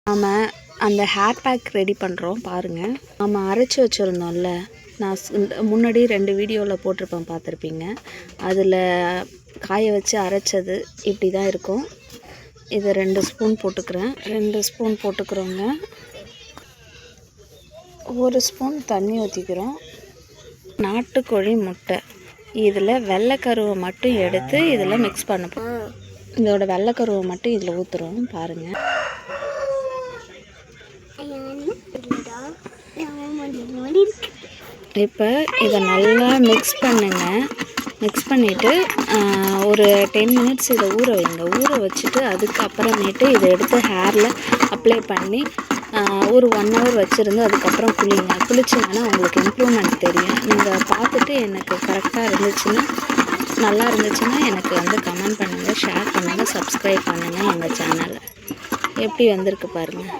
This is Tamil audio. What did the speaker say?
நாம் அந்த ஹேர் பேக் ரெடி பண்ணுறோம் பாருங்கள். நம்ம அரைச்சி வச்சுருந்தோம்ல, நான் முன்னாடி 2 வீடியோவில் போட்டிருப்பேன், பார்த்துருப்பீங்க. அதில் காய வச்சு அரைச்சது இப்படி தான் இருக்கும். இதை 2 ஸ்பூன் போட்டுக்கிறேன். 2 ஸ்பூன் போட்டுக்கிறோங்க. 1 ஸ்பூன் தண்ணி ஊற்றிக்கிறோம். நாட்டுக்கோழி முட்டை, இதில் வெள்ளைக்கருவை மட்டும் எடுத்து இதில் மிக்ஸ் பண்ணப்போம். இதோட வெள்ளைக்கருவை மட்டும் இதில் ஊற்றுறோம் பாருங்கள். இப்போ இதை நல்லா மிக்ஸ் பண்ணுங்க. மிக்ஸ் பண்ணிவிட்டு ஒரு 10 மினிட்ஸ் இதை ஊற வைங்க. ஊற வச்சுட்டு அதுக்கப்புறமேட்டு இதை எடுத்து ஹேரில் அப்ளை பண்ணி ஒரு 1 ஹவர் வச்சுருந்து அதுக்கப்புறம் குளிங்க. குளிச்சிங்கன்னா உங்களுக்கு இம்ப்ரூவ்மெண்ட் தெரியும். நீங்கள் பார்த்துட்டு எனக்கு கரெக்டாக இருந்துச்சுன்னா, நல்லா இருந்துச்சுன்னா எனக்கு கமெண்ட் பண்ணுங்கள், ஷேர் பண்ணுங்கள், சப்ஸ்கிரைப் பண்ணுங்கள் எங்கள் சேனலை. எப்படி வந்திருக்கு பாருங்கள்.